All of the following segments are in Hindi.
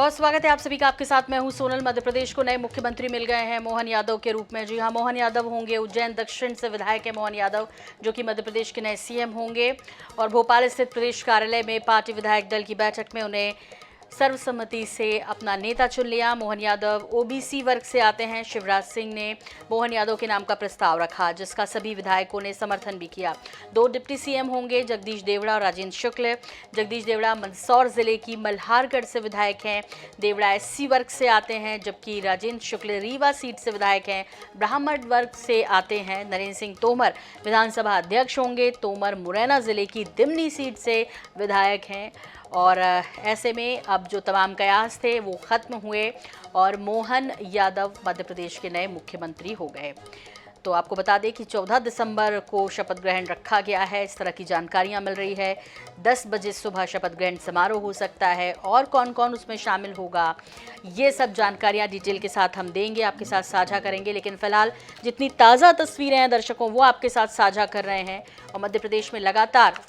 बहुत स्वागत है आप सभी का। आपके साथ मैं हूं सोनल। मध्य प्रदेश को नए मुख्यमंत्री मिल गए हैं मोहन यादव के रूप में। जी हां, मोहन यादव होंगे। उज्जैन दक्षिण से विधायक है मोहन यादव, जो कि मध्य प्रदेश के नए सीएम होंगे। और भोपाल स्थित प्रदेश कार्यालय में पार्टी विधायक दल की बैठक में उन्हें सर्वसम्मति से अपना नेता चुन लिया। मोहन यादव ओबीसी वर्ग से आते हैं। शिवराज सिंह ने मोहन यादव के नाम का प्रस्ताव रखा, जिसका सभी विधायकों ने समर्थन भी किया। 2 डिप्टी सीएम होंगे, जगदीश देवड़ा और राजेंद्र शुक्ल। जगदीश देवड़ा मंदसौर जिले की मल्हारगढ़ से विधायक हैं। देवड़ा एससी वर्ग से आते हैं, जबकि राजेंद्र शुक्ल रीवा सीट से विधायक हैं। ब्राह्मण वर्ग से आते हैं। नरेंद्र सिंह तोमर विधानसभा अध्यक्ष होंगे। तोमर मुरैना जिले की दिमनी सीट से विधायक हैं। और ऐसे में अब जो तमाम कयास थे वो खत्म हुए और मोहन यादव मध्य प्रदेश के नए मुख्यमंत्री हो गए। तो आपको बता दें कि 14 दिसंबर को शपथ ग्रहण रखा गया है, इस तरह की जानकारियां मिल रही है। 10 बजे सुबह शपथ ग्रहण समारोह हो सकता है और कौन कौन उसमें शामिल होगा, ये सब जानकारियां डिटेल के साथ हम देंगे, आपके साथ साझा करेंगे। लेकिन फिलहाल जितनी ताज़ा तस्वीरें हैं दर्शकों, वो आपके साथ साझा कर रहे हैं। और मध्य प्रदेश में लगातार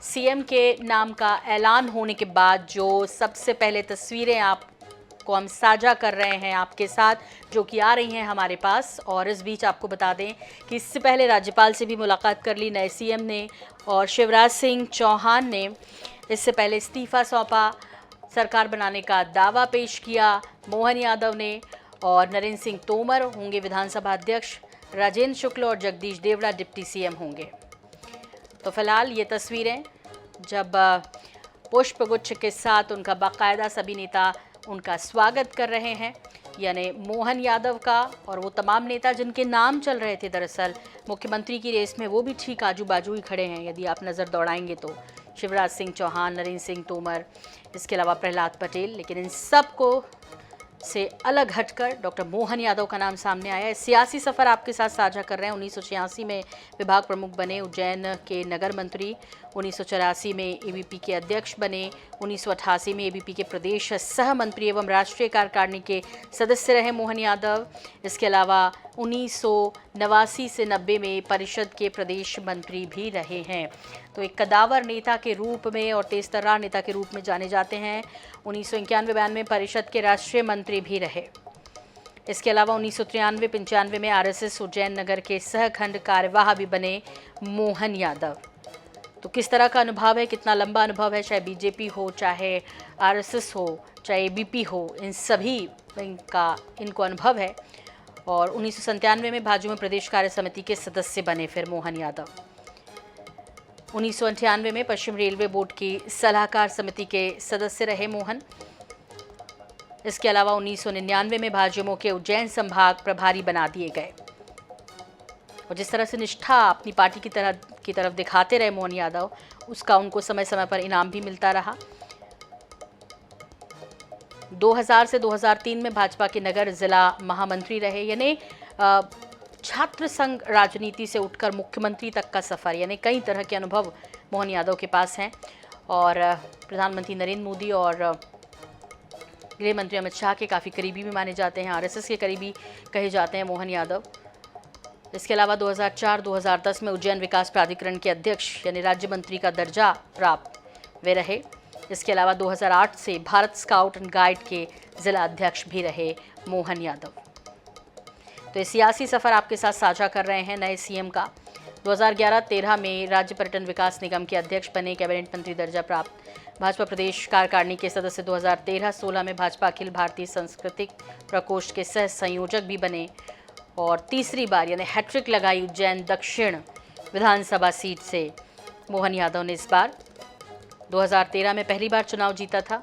सीएम के नाम का ऐलान होने के बाद जो सबसे पहले तस्वीरें आपको हम साझा कर रहे हैं आपके साथ, जो कि आ रही हैं हमारे पास। और इस बीच आपको बता दें कि इससे पहले राज्यपाल से भी मुलाकात कर ली नए सीएम ने, और शिवराज सिंह चौहान ने इससे पहले इस्तीफा सौंपा, सरकार बनाने का दावा पेश किया मोहन यादव ने। और नरेंद्र सिंह तोमर होंगे विधानसभा अध्यक्ष, राजेंद्र शुक्ल और जगदीश देवड़ा डिप्टी सीएम होंगे। तो फिलहाल ये तस्वीरें जब पुष्पगुच्छ के साथ उनका बाकायदा सभी नेता उनका स्वागत कर रहे हैं, यानी मोहन यादव का। और वो तमाम नेता जिनके नाम चल रहे थे दरअसल मुख्यमंत्री की रेस में, वो भी ठीक आजू बाजू ही खड़े हैं यदि आप नज़र दौड़ाएंगे तो। शिवराज सिंह चौहान, नरेंद्र सिंह तोमर, इसके अलावा प्रहलाद पटेल। लेकिन इन सब को से अलग हटकर डॉक्टर मोहन यादव का नाम सामने आया है। सियासी सफ़र आपके साथ साझा कर रहे हैं। 1986 में विभाग प्रमुख बने, उज्जैन के नगर मंत्री। 1984 में एबीपी के अध्यक्ष बने। 1988 में एबीपी के प्रदेश सह मंत्री एवं राष्ट्रीय कार्यकारिणी के सदस्य रहे मोहन यादव। इसके अलावा 1989 से 90 में परिषद के प्रदेश मंत्री भी रहे हैं। तो एक कदावर नेता के रूप में और तेजतर्रार नेता के रूप में जाने जाते हैं। 1991-92 में परिषद के राष्ट्रीय मंत्री भी रहे। इसके अलावा 1993-95 में आरएसएस उज्जैन नगर के सहखंड कार्यवाह भी बने मोहन यादव। तो किस तरह का अनुभव है, कितना लंबा अनुभव है, चाहे बीजेपी हो, चाहे आरएसएस हो, चाहे एबीपी हो, इन सभी का इनको अनुभव है। और 1997 में भाजपा में प्रदेश कार्य समिति के सदस्य बने फिर मोहन यादव। 1998 में पश्चिम रेलवे बोर्ड की सलाहकार समिति के सदस्य रहे मोहन। इसके अलावा 1999 में भाजपा के उज्जैन संभाग प्रभारी बना दिए गए। और जिस तरह से निष्ठा अपनी पार्टी की तरफ दिखाते रहे मोहन यादव, उसका उनको समय समय पर इनाम भी मिलता रहा। 2000 से 2003 में भाजपा के नगर जिला महामंत्री रहे, यानी छात्र संघ राजनीति से उठकर मुख्यमंत्री तक का सफ़र, यानी कई तरह के अनुभव मोहन यादव के पास हैं। और प्रधानमंत्री नरेंद्र मोदी और गृह मंत्री अमित शाह के काफ़ी करीबी भी माने जाते हैं, आरएसएस के करीबी कहे जाते हैं मोहन यादव। इसके अलावा 2004-2010 में उज्जैन विकास प्राधिकरण के अध्यक्ष यानी राज्य मंत्री का दर्जा प्राप्त वे रहे। इसके अलावा 2008 से भारत स्काउट एंड गाइड के जिला अध्यक्ष भी रहे मोहन यादव। तो ये सियासी सफ़र आपके साथ साझा कर रहे हैं नए सीएम का। 2011-13 में राज्य पर्यटन विकास निगम के अध्यक्ष बने, कैबिनेट मंत्री दर्जा प्राप्त। भाजपा प्रदेश कार्यकारिणी के सदस्य 2013-16 में भाजपा अखिल भारतीय सांस्कृतिक प्रकोष्ठ के सह संयोजक भी बने। और तीसरी बार यानी हैट्रिक लगाई उज्जैन दक्षिण विधानसभा सीट से मोहन यादव ने। इस बार 2013 में पहली बार चुनाव जीता था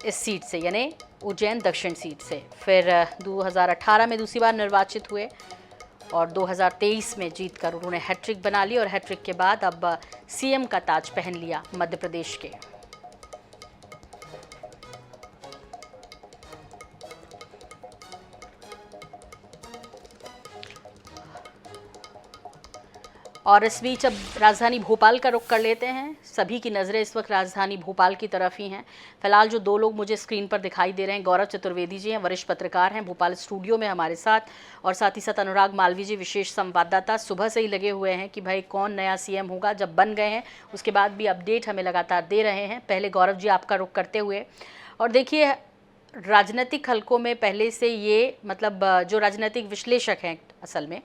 इस सीट से, यानी उज्जैन दक्षिण सीट से। फिर 2018 में दूसरी बार निर्वाचित हुए और 2023 में जीतकर उन्होंने हैट्रिक बना ली। और हैट्रिक के बाद अब सीएम का ताज पहन लिया मध्य प्रदेश के। और इस बीच अब राजधानी भोपाल का रुख कर लेते हैं। सभी की नज़रें इस वक्त राजधानी भोपाल की तरफ ही हैं। फिलहाल जो दो लोग मुझे स्क्रीन पर दिखाई दे रहे हैं, गौरव चतुर्वेदी जी हैं, वरिष्ठ पत्रकार हैं, भोपाल स्टूडियो में हमारे साथ, और साथ ही साथ अनुराग मालवीय जी, विशेष संवाददाता, सुबह से ही लगे हुए हैं कि भाई कौन नया सीएम होगा। जब बन गए हैं उसके बाद भी अपडेट हमें लगातार दे रहे हैं। पहले गौरव जी आपका रुख करते हुए, और देखिए राजनीतिक हलकों में पहले से ये मतलब जो राजनीतिक विश्लेषक हैं असल में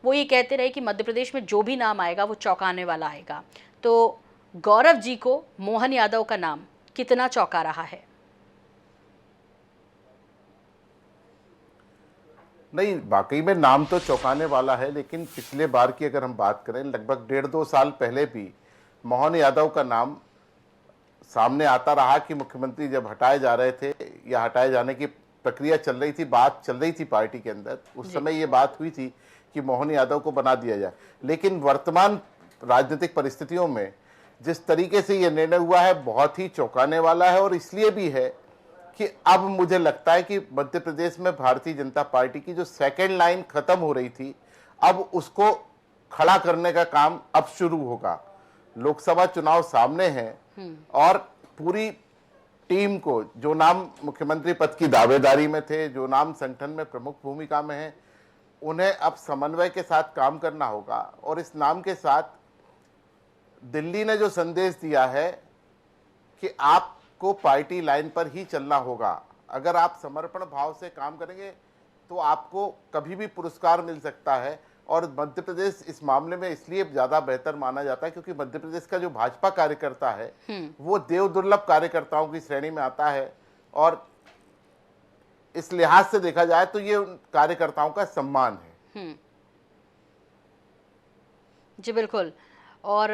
वो ये कहते रहे कि मध्य प्रदेश में जो भी नाम आएगा वो चौंकाने वाला आएगा। तो गौरव जी को मोहन यादव का नाम कितना चौंका रहा है? नहीं, वाकई में नाम तो चौंकाने वाला है, लेकिन पिछले बार की अगर हम बात करें, लगभग 1.5-2 साल पहले भी मोहन यादव का नाम सामने आता रहा कि मुख्यमंत्री जब हटाए जा रहे थे या हटाए जाने की प्रक्रिया चल रही थी, बात चल रही थी पार्टी के अंदर, उस समय ये बात हुई थी कि मोहन यादव को बना दिया जाए। लेकिन वर्तमान राजनीतिक परिस्थितियों में जिस तरीके से ये निर्णय हुआ है बहुत ही चौंकाने वाला है, और इसलिए भी है कि अब मुझे लगता है कि मध्य प्रदेश में भारतीय जनता पार्टी की जो सेकेंड लाइन खत्म हो रही थी, अब उसको खड़ा करने का काम अब शुरू होगा। लोकसभा चुनाव सामने हैं और पूरी टीम को, जो नाम मुख्यमंत्री पद की दावेदारी में थे, जो नाम संगठन में प्रमुख भूमिका में है, उन्हें अब समन्वय के साथ काम करना होगा। और इस नाम के साथ दिल्ली ने जो संदेश दिया है कि आपको पार्टी लाइन पर ही चलना होगा, अगर आप समर्पण भाव से काम करेंगे तो आपको कभी भी पुरस्कार मिल सकता है। और मध्य प्रदेश इस मामले में इसलिए ज़्यादा बेहतर माना जाता है क्योंकि मध्य प्रदेश का जो भाजपा कार्यकर्ता है वो देव दुर्लभ कार्यकर्ताओं की श्रेणी में आता है, और इस लिहाज से देखा जाए तो ये उन कार्यकर्ताओं का सम्मान है। जी बिल्कुल। और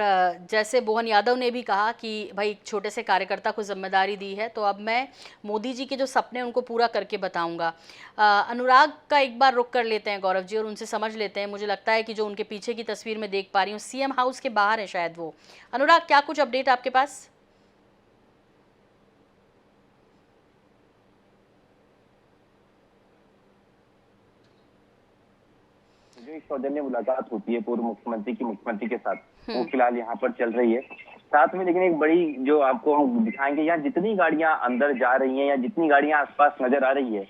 जैसे मोहन यादव ने भी कहा कि भाई एक छोटे से कार्यकर्ता को जिम्मेदारी दी है, तो अब मैं मोदी जी के जो सपने उनको पूरा करके बताऊंगा। अनुराग का एक बार रुक कर लेते हैं गौरव जी और उनसे समझ लेते हैं। मुझे लगता है कि जो उनके पीछे की तस्वीर में देख पा रही हूँ, सीएम हाउस के बाहर है शायद वो। अनुराग, क्या कुछ अपडेट आपके पास? जो इस सौजन्य मुलाकात होती है पूर्व मुख्यमंत्री की मुख्यमंत्री के साथ, वो फिलहाल यहाँ पर चल रही है साथ में। लेकिन एक बड़ी जो आपको हम दिखाएंगे, यहाँ जितनी गाड़ियां अंदर जा रही हैं या जितनी गाड़ियां आसपास नजर आ रही है,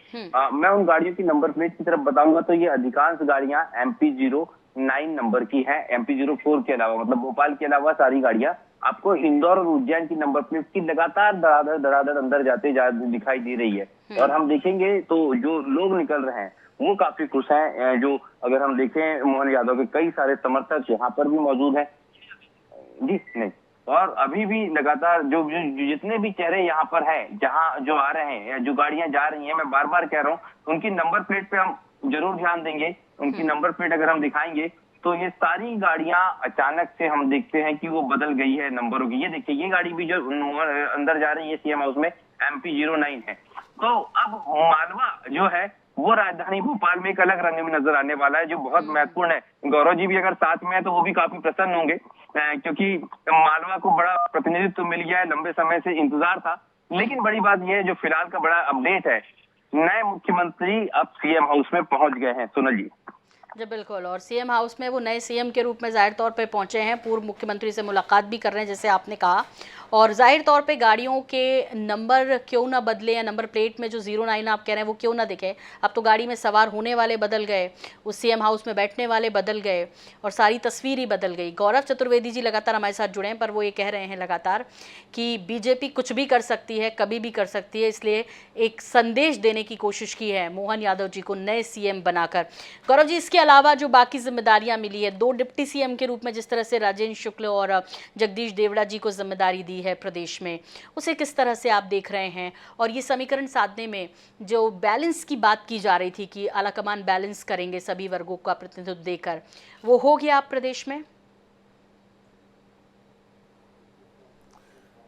मैं उन गाड़ियों की नंबर प्लेट की तरफ बताऊंगा तो ये अधिकांश गाड़ियां MP09 नंबर की है। MP04 के अलावा, मतलब भोपाल के अलावा सारी गाड़ियां आपको इंदौर और उज्जैन की नंबर प्लेट की लगातार धड़ाधड़ अंदर जाते दिखाई दे रही है। और हम देखेंगे तो जो लोग निकल रहे हैं वो काफी खुश हैं। जो अगर हम देखें, मोहन यादव के कई सारे समर्थक यहाँ पर भी मौजूद हैं जी। नहीं, और अभी भी लगातार जो जितने भी चेहरे यहाँ पर हैं, जहाँ जो आ रहे हैं या जो गाड़ियां जा रही हैं, मैं बार बार कह रहा हूँ उनकी नंबर प्लेट पे हम जरूर ध्यान देंगे। उनकी नंबर प्लेट अगर हम दिखाएंगे तो ये सारी गाड़ियां अचानक से हम देखते हैं कि वो बदल गई है नंबरों की। ये देखिए, ये गाड़ी भी जो अंदर जा रही है सीएम हाउस में MP09 है। तो अब मालवा जो है वो राजधानी भोपाल में एक अलग रंग में नजर आने वाला है, जो बहुत महत्वपूर्ण है। गौरव जी भी अगर साथ में है तो वो भी काफी प्रसन्न होंगे, क्योंकि मालवा को बड़ा प्रतिनिधित्व मिल गया है, लंबे समय से इंतजार था। लेकिन बड़ी बात यह है, जो फिलहाल का बड़ा अपडेट है, नए मुख्यमंत्री अब सीएम हाउस में पहुंच गए हैं। सोनल जी जी बिल्कुल। और सीएम हाउस में वो नए सीएम के रूप में जाहिर तौर पे पहुंचे हैं, पूर्व मुख्यमंत्री से मुलाकात भी कर रहे हैं जैसे आपने कहा। और जाहिर तौर पे गाड़ियों के नंबर क्यों ना बदले, या नंबर प्लेट में जो 09 आप कह रहे हैं वो क्यों ना दिखे। अब तो गाड़ी में सवार होने वाले बदल गए, उस सीएम हाउस में बैठने वाले बदल गए, और सारी तस्वीर ही बदल गई। गौरव चतुर्वेदी जी लगातार हमारे साथ जुड़े हैं, पर वो ये कह रहे हैं लगातार कि बीजेपी कुछ भी कर सकती है, कभी भी कर सकती है, इसलिए एक संदेश देने की कोशिश की है मोहन यादव जी को नए सीएम बनाकर। गौरव जी, इसके अलावा जो बाकी जिम्मेदारियां मिली है, 2 डिप्टी सीएम के रूप में जिस तरह से राजेंद्र शुक्ल और जगदीश देवड़ा जी को जिम्मेदारी दी है प्रदेश में, उसे किस तरह से आप देख रहे हैं? और ये समीकरण साधने में जो बैलेंस की बात की जा रही थी कि आलाकमान बैलेंस करेंगे सभी वर्गों का प्रतिनिधित्व देकर, वो हो गया आप प्रदेश में?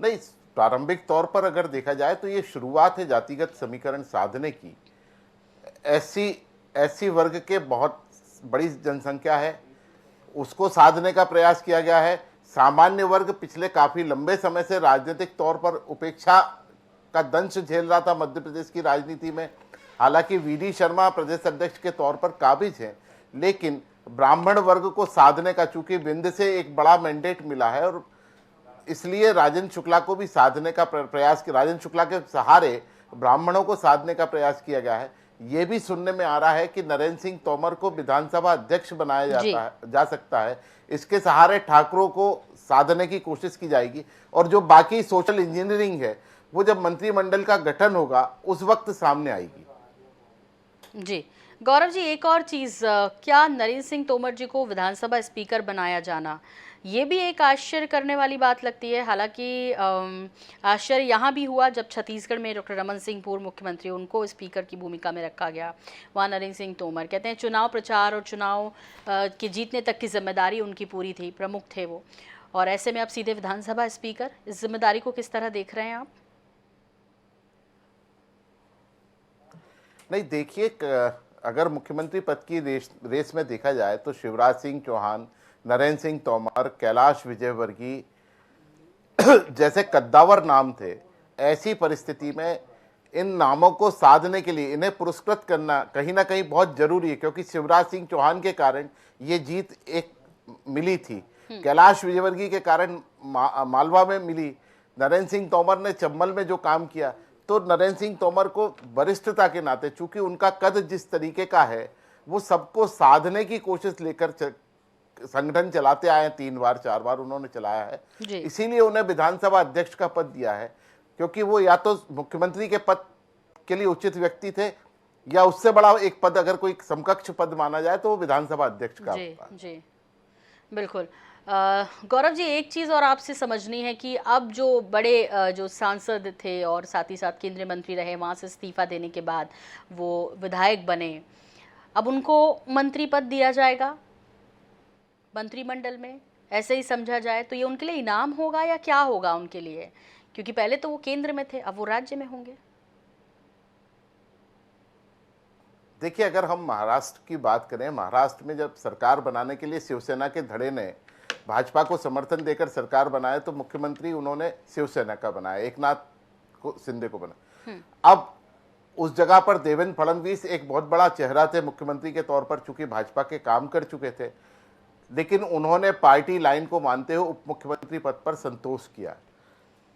नहीं, प्रारंभिक तौर पर अगर देखा जाए तो ये शुरुआत है जातिगत समीकरण साधने की। ऐसी वर्ग के बहुत बड़ी जनसंख्या है, उसको साधने का प्रयास किया गया है। सामान्य वर्ग पिछले काफ़ी लंबे समय से राजनीतिक तौर पर उपेक्षा का दंश झेल रहा था मध्य प्रदेश की राजनीति में। हालांकि VD शर्मा प्रदेश अध्यक्ष के तौर पर काबिज हैं, लेकिन ब्राह्मण वर्ग को साधने का, चूंकि बिंद से एक बड़ा मैंडेट मिला है और इसलिए राजेंद्र शुक्ला को भी साधने का प्रयास किया, राजेंद्र शुक्ला के सहारे ब्राह्मणों को साधने का प्रयास किया गया है। ये भी सुनने में आ रहा है कि नरेंद्र सिंह तोमर को विधानसभा अध्यक्ष बनाया जा सकता है। इसके सहारे ठाकुरों को साधने की कोशिश की जाएगी और जो बाकी सोशल इंजीनियरिंग है वो जब मंत्रिमंडल का गठन होगा उस वक्त सामने आएगी। जी गौरव जी, एक और चीज़, क्या नरेंद्र सिंह तोमर जी को विधानसभा स्पीकर बनाया जाना ये भी एक आश्चर्य करने वाली बात लगती है। हालांकि आश्चर्य यहाँ भी हुआ जब छत्तीसगढ़ में डॉक्टर रमन सिंह पूर्व मुख्यमंत्री, उनको स्पीकर की भूमिका में रखा गया। वहाँ नरेंद्र सिंह तोमर कहते हैं चुनाव प्रचार और चुनाव के जीतने तक की जिम्मेदारी उनकी पूरी थी, प्रमुख थे वो, और ऐसे में अब सीधे विधानसभा स्पीकर, इस जिम्मेदारी को किस तरह देख रहे हैं आप? नहीं, देखिए, अगर मुख्यमंत्री पद की रेस में देखा जाए तो शिवराज सिंह चौहान, नरेंद्र सिंह तोमर, कैलाश विजयवर्गीय जैसे कद्दावर नाम थे। ऐसी परिस्थिति में इन नामों को साधने के लिए इन्हें पुरस्कृत करना कहीं ना कहीं बहुत जरूरी है, क्योंकि शिवराज सिंह चौहान के कारण ये जीत एक मिली थी, कैलाश विजयवर्गीय के कारण मालवा में मिली, नरेंद्र सिंह तोमर ने चंबल में जो काम किया, तो नरेंद्र सिंह तोमर को वरिष्ठता के नाते, चूंकि उनका कद जिस तरीके का है, वो सबको साधने की कोशिश लेकर संगठन चलाते आए हैं। 3 बार 4 बार उन्होंने चलाया है, इसीलिए उन्हें विधानसभा अध्यक्ष का पद दिया है, क्योंकि वो या तो मुख्यमंत्री के पद के लिए उचित व्यक्ति थे या उससे बड़ा एक पद अगर कोई समकक्ष पद माना जाए तो वो विधानसभा अध्यक्ष का होता है। जी बिल्कुल। गौरव जी, एक चीज़ और आपसे समझनी है कि अब जो बड़े जो सांसद थे और साथ ही साथ केंद्रीय मंत्री रहे, वहाँ से इस्तीफा देने के बाद वो विधायक बने, अब उनको मंत्री पद दिया जाएगा मंत्रिमंडल में, ऐसे ही समझा जाए तो ये उनके लिए इनाम होगा या क्या होगा उनके लिए? क्योंकि पहले तो वो केंद्र में थे, अब वो राज्य में होंगे। देखिए, अगर हम महाराष्ट्र की बात करें, महाराष्ट्र में जब सरकार बनाने के लिए शिवसेना के धड़े ने भाजपा को समर्थन देकर सरकार बनाया तो मुख्यमंत्री उन्होंने शिवसेना का बनाया, एकनाथ शिंदे को बना। अब उस जगह पर देवेंद्र फडणवीस एक बहुत बड़ा चेहरा थे मुख्यमंत्री के तौर पर, चूंकि भाजपा के काम कर चुके थे, लेकिन उन्होंने पार्टी लाइन को मानते हुए उप मुख्यमंत्री पद पर संतोष किया।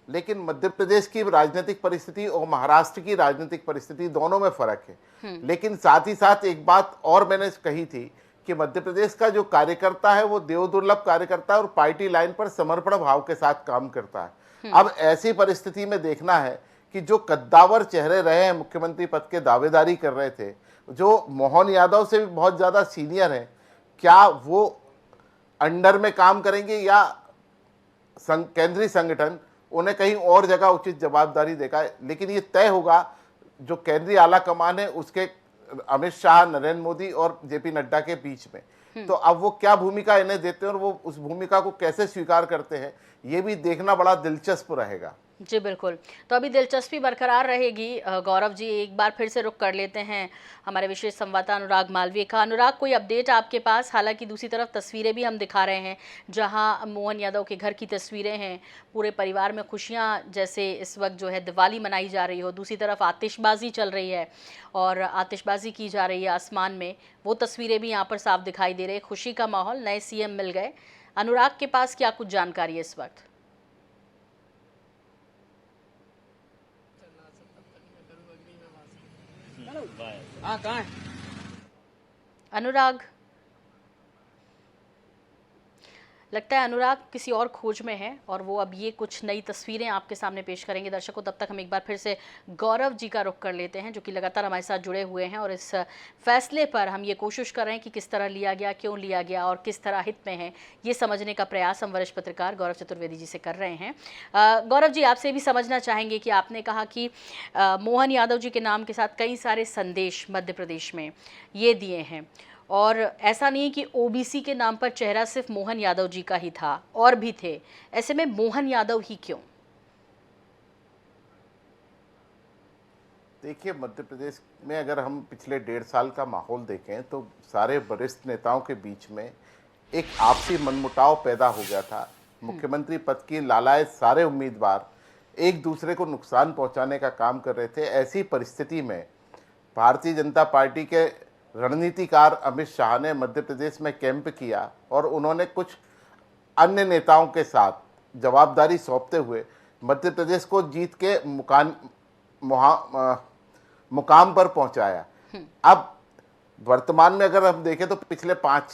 लेकिन मध्य प्रदेश की राजनीतिक परिस्थिति और महाराष्ट्र की राजनीतिक परिस्थिति दोनों में फर्क है। लेकिन साथ ही साथ एक बात और मैंने कही थी कि मध्य प्रदेश का जो कार्यकर्ता है वो देवदुर्लभ कार्यकर्ता है और पार्टी लाइन पर समर्पण भाव के साथ काम करता है। अब ऐसी परिस्थिति में देखना है कि जो कद्दावर चेहरे रहे हैं मुख्यमंत्री पद के दावेदारी कर रहे थे, जो मोहन यादव से भी बहुत ज़्यादा सीनियर हैं, क्या वो अंडर में काम करेंगे या केंद्रीय संगठन उन्हें कहीं और जगह उचित जवाबदारी देगा। लेकिन ये तय होगा जो केंद्रीय आला कमान है उसके अमित शाह, नरेंद्र मोदी और जेपी नड्डा के बीच में। तो अब वो क्या भूमिका इन्हें देते हैं और वो उस भूमिका को कैसे स्वीकार करते हैं, ये भी देखना बड़ा दिलचस्प रहेगा। जी बिल्कुल, तो अभी दिलचस्पी बरकरार रहेगी। गौरव जी, एक बार फिर से रुक कर लेते हैं हमारे विशेष संवाददाता अनुराग मालवीय का। अनुराग, कोई अपडेट आपके पास? हालांकि दूसरी तरफ तस्वीरें भी हम दिखा रहे हैं जहां मोहन यादव के घर की तस्वीरें हैं, पूरे परिवार में खुशियां जैसे इस वक्त जो है दिवाली मनाई जा रही हो, दूसरी तरफ आतिशबाजी चल रही है और आतिशबाजी की जा रही है आसमान में, वो तस्वीरें भी यहाँ पर साफ दिखाई दे रही है। खुशी का माहौल, नए सीएम मिल गए। अनुराग के पास क्या कुछ जानकारी है इस वक्त? कहाँ है अनुराग? लगता है अनुराग किसी और खोज में है और वो अब ये कुछ नई तस्वीरें आपके सामने पेश करेंगे दर्शकों। तब तक हम एक बार फिर से गौरव जी का रुख कर लेते हैं जो कि लगातार हमारे साथ जुड़े हुए हैं और इस फैसले पर हम ये कोशिश कर रहे हैं कि किस तरह लिया गया, क्यों लिया गया और किस तरह हित में है, ये समझने का प्रयास हम वरिष्ठ पत्रकार गौरव चतुर्वेदी जी से कर रहे हैं। गौरव जी, आपसे भी समझना चाहेंगे कि आपने कहा कि मोहन यादव जी के नाम के साथ कई सारे संदेश मध्य प्रदेश में ये दिए हैं और ऐसा नहीं है कि ओबीसी के नाम पर चेहरा सिर्फ मोहन यादव जी का ही था, और भी थे। ऐसे में मोहन यादव ही क्यों? देखिए, मध्य प्रदेश में अगर हम पिछले 1.5 साल का माहौल देखें तो सारे वरिष्ठ नेताओं के बीच में एक आपसी मनमुटाव पैदा हो गया था। मुख्यमंत्री पद की लालायत सारे उम्मीदवार एक दूसरे को नुकसान पहुंचाने का काम कर रहे थे। ऐसी परिस्थिति में भारतीय जनता पार्टी के रणनीतिकार अमित शाह ने मध्य प्रदेश में कैंप किया और उन्होंने कुछ अन्य नेताओं के साथ जवाबदारी सौंपते हुए मध्य प्रदेश को जीत के मुकाम पर पहुंचाया। अब वर्तमान में अगर हम देखें तो पिछले 5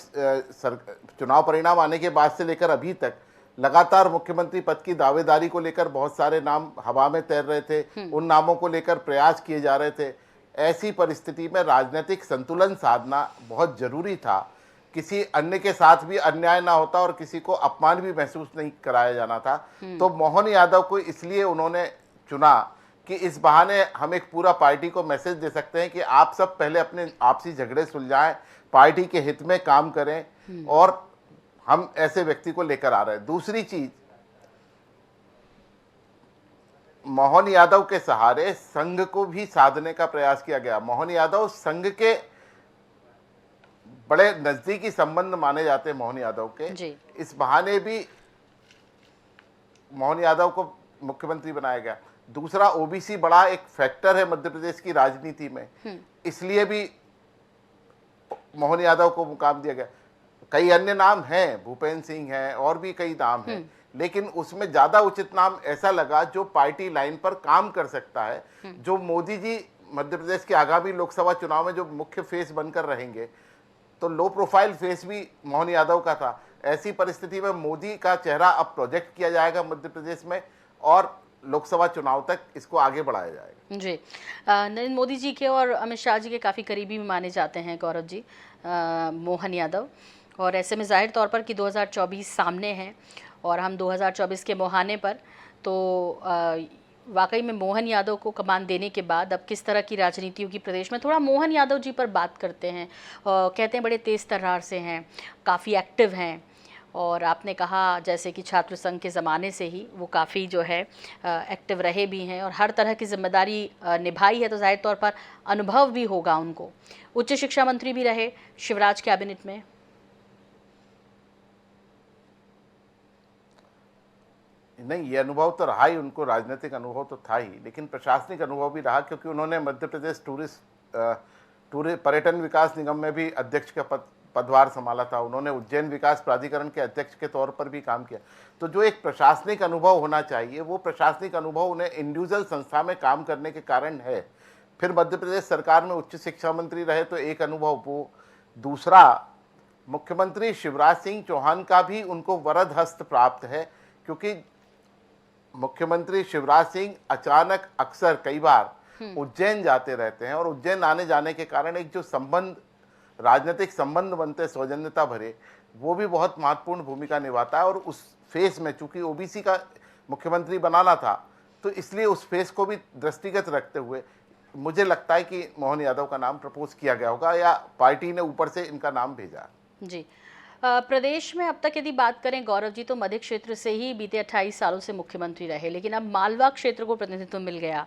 चुनाव परिणाम आने के बाद से लेकर अभी तक लगातार मुख्यमंत्री पद की दावेदारी को लेकर बहुत सारे नाम हवा में तैर रहे थे, उन नामों को लेकर प्रयास किए जा रहे थे। ऐसी परिस्थिति में राजनीतिक संतुलन साधना बहुत जरूरी था। किसी अन्य के साथ भी अन्याय ना होता और किसी को अपमान भी महसूस नहीं कराया जाना था। तो मोहन यादव को इसलिए उन्होंने चुना कि इस बहाने हम एक पूरा पार्टी को मैसेज दे सकते हैं कि आप सब पहले अपने आपसी झगड़े सुलझाएं, पार्टी के हित में काम करें, और हम ऐसे व्यक्ति को लेकर आ रहे हैं। दूसरी चीज, मोहन यादव के सहारे संघ को भी साधने का प्रयास किया गया। मोहन यादव संघ के बड़े नजदीकी संबंध माने जाते हैं मोहन यादव के जी। इस बहाने भी मोहन यादव को मुख्यमंत्री बनाया गया। दूसरा, ओबीसी बड़ा एक फैक्टर है मध्य प्रदेश की राजनीति में, इसलिए भी मोहन यादव को मुकाम दिया गया। कई अन्य नाम हैं, भूपेंद्र सिंह हैं और भी कई नाम हैं, लेकिन उसमें ज्यादा उचित नाम ऐसा लगा जो पार्टी लाइन पर काम कर सकता है, जो मोदी जी मध्य प्रदेश के आगामी लोकसभा चुनाव में जो मुख्य फेस बनकर रहेंगे। तो लो प्रोफाइल फेस भी मोहन यादव का था। ऐसी परिस्थिति में मोदी का चेहरा अब प्रोजेक्ट किया जाएगा मध्य प्रदेश में और लोकसभा चुनाव तक इसको आगे बढ़ाया जाएगा। जी, नरेंद्र मोदी जी के और अमित शाह जी के काफ़ी करीबी भी माने जाते हैं गौरव जी, मोहन यादव, और ऐसे में जाहिर तौर पर कि 2024 सामने है और हम 2024 के मुहाने पर, तो वाकई में मोहन यादव को कमान देने के बाद अब किस तरह की राजनीति होगी प्रदेश में। थोड़ा मोहन यादव जी पर बात करते हैं। कहते हैं बड़े तेज़ तर्रार से हैं, काफ़ी एक्टिव हैं, और आपने कहा जैसे कि छात्र संघ के ज़माने से ही वो काफ़ी जो है एक्टिव रहे भी हैं और हर तरह की जिम्मेदारी निभाई है, तो जाहिर तौर पर अनुभव भी होगा उनको। उच्च शिक्षा मंत्री भी रहे शिवराज कैबिनेट में। नहीं, ये अनुभव तो रहा ही, उनको राजनीतिक अनुभव तो था ही, लेकिन प्रशासनिक अनुभव भी रहा, क्योंकि उन्होंने मध्य प्रदेश पर्यटन विकास निगम में भी अध्यक्ष का पदभार संभाला था। उन्होंने उज्जैन विकास प्राधिकरण के अध्यक्ष के तौर पर भी काम किया। तो जो एक प्रशासनिक अनुभव होना चाहिए, वो प्रशासनिक अनुभव उन्हें इंडिविजुअल संस्था में काम करने के कारण है। फिर मध्य प्रदेश सरकार में उच्च शिक्षा मंत्री रहे तो एक अनुभव वो। दूसरा, मुख्यमंत्री शिवराज सिंह चौहान का भी उनको वरद हस्त प्राप्त है, क्योंकि मुख्यमंत्री शिवराज सिंह अचानक अक्सर कई बार उज्जैन जाते रहते हैं और उज्जैन आने जाने के कारण एक जो संबंध, राजनीतिक संबंध बनते सौजन्यता भरे, वो भी बहुत महत्वपूर्ण भूमिका निभाता है। और उस फेस में चूंकि ओबीसी का मुख्यमंत्री बनाना था, तो इसलिए उस फेस को भी दृष्टिगत रखते हुए मुझे लगता है कि मोहन यादव का नाम प्रपोज किया गया होगा या पार्टी ने ऊपर से इनका नाम भेजा। जी, प्रदेश में अब तक यदि बात करें गौरव जी, तो मध्य क्षेत्र से ही बीते 28 सालों से मुख्यमंत्री रहे, लेकिन अब मालवा क्षेत्र को प्रतिनिधित्व मिल गया।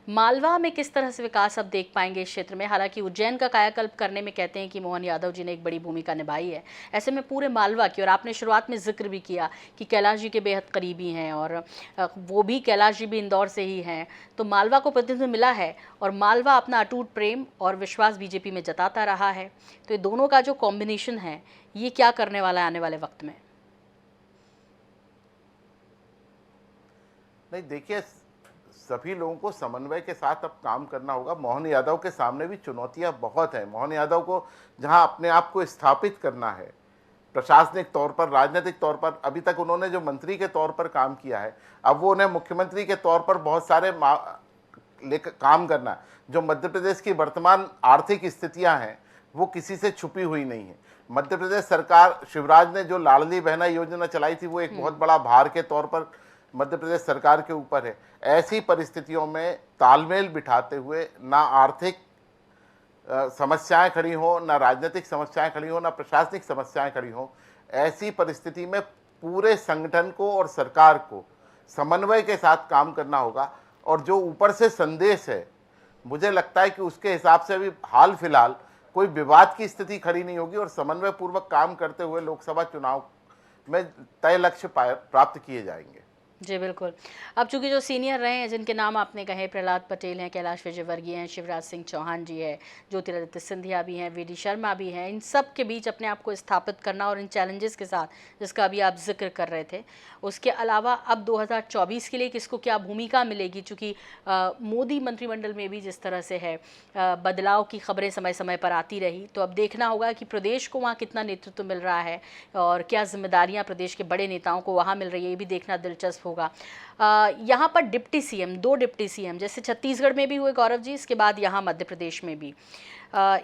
मालवा में किस तरह से विकास अब देख पाएंगे इस क्षेत्र में? हालांकि उज्जैन का कायाकल्प करने में कहते हैं कि मोहन यादव जी ने एक बड़ी भूमिका निभाई है, ऐसे में पूरे मालवा की, और आपने शुरुआत में जिक्र भी किया कि कैलाश जी के बेहद करीबी हैं और वो भी, कैलाश जी भी इंदौर से ही हैं, तो मालवा को प्रतिनिधित्व मिला है और मालवा अपना अटूट प्रेम और विश्वास बीजेपी में जताता रहा है। तो ये दोनों का जो कॉम्बिनेशन है, ये क्या करने वाला है आने वाले वक्त में? नहीं, देखिए, सभी लोगों को समन्वय के साथ अब काम करना होगा। मोहन यादव के सामने भी चुनौतियां बहुत हैं। मोहन यादव को जहां अपने आप को स्थापित करना है प्रशासनिक तौर पर, राजनीतिक तौर पर, अभी तक उन्होंने जो मंत्री के तौर पर काम किया है, अब वो उन्हें मुख्यमंत्री के तौर पर बहुत सारे लेकर काम करना है। जो मध्य प्रदेश की वर्तमान आर्थिक स्थितियां हैं, वो किसी से छुपी हुई नहीं है। मध्य प्रदेश सरकार, शिवराज ने जो लाडली बहना योजना चलाई थी, वो एक बहुत बड़ा भार के तौर पर मध्य प्रदेश सरकार के ऊपर है। ऐसी परिस्थितियों में तालमेल बिठाते हुए ना आर्थिक समस्याएं खड़ी हो, ना राजनीतिक समस्याएं खड़ी हो, ना प्रशासनिक समस्याएं खड़ी हो, ऐसी परिस्थिति में पूरे संगठन को और सरकार को समन्वय के साथ काम करना होगा। और जो ऊपर से संदेश है, मुझे लगता है कि उसके हिसाब से अभी हाल फिलहाल कोई विवाद की स्थिति खड़ी नहीं होगी और समन्वय पूर्वक काम करते हुए लोकसभा चुनाव में तय लक्ष्य प्राप्त किए जाएंगे। जी बिल्कुल। अब चूंकि जो सीनियर रहे हैं जिनके नाम आपने कहे, प्रहलाद पटेल हैं, कैलाश विजयवर्गीय हैं, शिवराज सिंह चौहान जी है, ज्योतिरादित्य सिंधिया भी हैं, वी डी शर्मा भी हैं, इन सब के बीच अपने आप को स्थापित करना और इन चैलेंजेस के साथ जिसका अभी आप जिक्र कर रहे थे, उसके अलावा अब 2024 के लिए किसको क्या भूमिका मिलेगी? चूँकि मोदी मंत्रिमंडल में भी जिस तरह से है बदलाव की खबरें समय समय पर आती रही, तो अब देखना होगा कि प्रदेश को वहाँ कितना नेतृत्व मिल रहा है और क्या जिम्मेदारियाँ प्रदेश के बड़े नेताओं को वहाँ मिल रही है, ये भी देखना दिलचस्प होगा। यहाँ पर डिप्टी सीएम, 2 डिप्टी सीएम जैसे छत्तीसगढ़ में भी हुए गौरव जी, इसके बाद यहाँ मध्य प्रदेश में भी,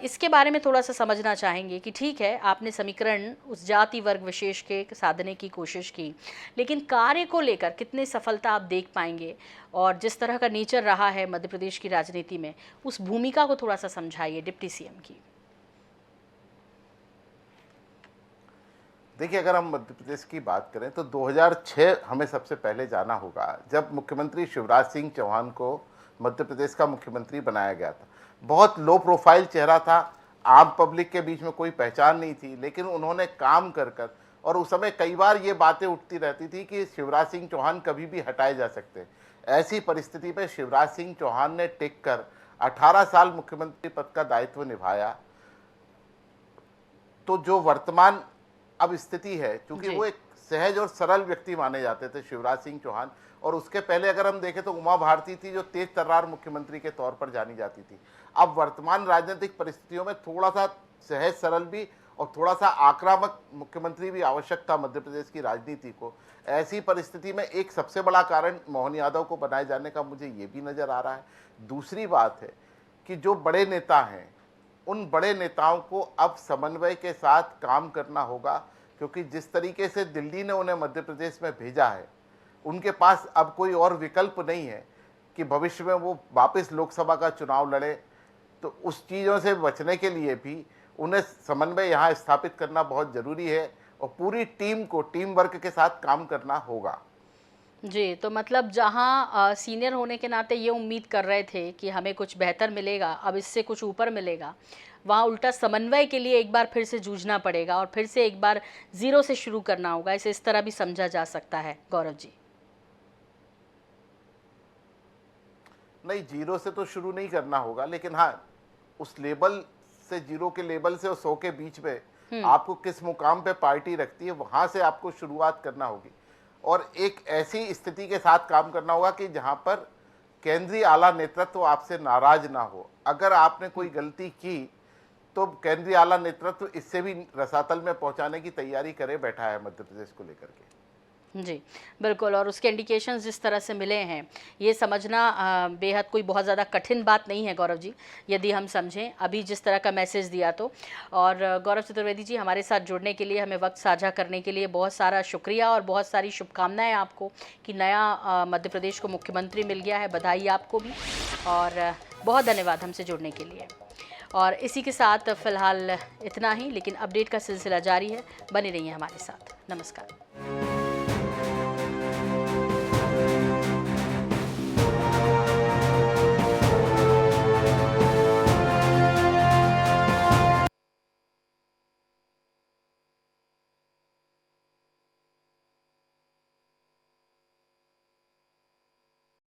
इसके बारे में थोड़ा सा समझना चाहेंगे कि ठीक है आपने समीकरण उस जाति वर्ग विशेष के साधने की कोशिश की, लेकिन कार्य को लेकर कितने सफलता आप देख पाएंगे और जिस तरह का नेचर रहा है मध्य प्रदेश की राजनीति में, उस भूमिका को थोड़ा सा समझाइए डिप्टी सीएम की। देखिए, अगर हम मध्य प्रदेश की बात करें तो 2006 हमें सबसे पहले जाना होगा, जब मुख्यमंत्री शिवराज सिंह चौहान को मध्य प्रदेश का मुख्यमंत्री बनाया गया था। बहुत लो प्रोफाइल चेहरा था, आम पब्लिक के बीच में कोई पहचान नहीं थी, लेकिन उन्होंने काम कर कर, और उस समय कई बार ये बातें उठती रहती थी कि शिवराज सिंह चौहान कभी भी हटाए जा सकते हैं। ऐसी परिस्थिति में शिवराज सिंह चौहान ने टिक कर 18 साल मुख्यमंत्री पद का दायित्व निभाया। तो जो वर्तमान अब स्थिति है, क्योंकि वो एक सहज और सरल व्यक्ति माने जाते थे शिवराज सिंह चौहान, और उसके पहले अगर हम देखें तो उमा भारती थी जो तेज तर्रार मुख्यमंत्री के तौर पर जानी जाती थी। अब वर्तमान राजनीतिक परिस्थितियों में थोड़ा सा सहज सरल भी और थोड़ा सा आक्रामक मुख्यमंत्री भी आवश्यक था मध्य प्रदेश की राजनीति को। ऐसी परिस्थिति में एक सबसे बड़ा कारण मोहन यादव को बनाए जाने का मुझे ये भी नज़र आ रहा है। दूसरी बात है कि जो बड़े नेता हैं, उन बड़े नेताओं को अब समन्वय के साथ काम करना होगा, क्योंकि जिस तरीके से दिल्ली ने उन्हें मध्य प्रदेश में भेजा है, उनके पास अब कोई और विकल्प नहीं है कि भविष्य में वो वापस लोकसभा का चुनाव लड़े। तो उस चीज़ों से बचने के लिए भी उन्हें समन्वय यहाँ स्थापित करना बहुत ज़रूरी है और पूरी टीम को टीम वर्क के साथ काम करना होगा। जी, तो मतलब जहाँ सीनियर होने के नाते ये उम्मीद कर रहे थे कि हमें कुछ बेहतर मिलेगा, अब इससे कुछ ऊपर मिलेगा, वहाँ उल्टा समन्वय के लिए एक बार फिर से जूझना पड़ेगा और फिर से एक बार ज़ीरो से शुरू करना होगा। इसे इस तरह भी समझा जा सकता है गौरव जी? नहीं, जीरो से तो शुरू नहीं करना होगा, लेकिन हाँ, उस लेवल से, जीरो के लेवल से और 100 के बीच में आपको किस मुकाम पे पार्टी रखती है, वहाँ से आपको शुरुआत करना होगी और एक ऐसी स्थिति के साथ काम करना होगा कि जहाँ पर केंद्रीय आला नेतृत्व आपसे नाराज ना हो। अगर आपने कोई गलती की तो केंद्रीय आला नेतृत्व इससे भी रसातल में पहुंचाने की तैयारी करे बैठा है मध्य प्रदेश को लेकर के। जी बिल्कुल, और उसके इंडिकेशंस जिस तरह से मिले हैं, ये समझना बेहद कोई बहुत ज़्यादा कठिन बात नहीं है गौरव जी, यदि हम समझें अभी जिस तरह का मैसेज दिया तो। और गौरव चतुर्वेदी जी, हमारे साथ जुड़ने के लिए, हमें वक्त साझा करने के लिए बहुत सारा शुक्रिया और बहुत सारी शुभकामनाएं आपको कि नया मध्य प्रदेश को मुख्यमंत्री मिल गया है। बधाई आपको भी और बहुत धन्यवाद हमसे जुड़ने के लिए। और इसी के साथ फ़िलहाल इतना ही, लेकिन अपडेट का सिलसिला जारी है, बने रहिए हमारे साथ। नमस्कार।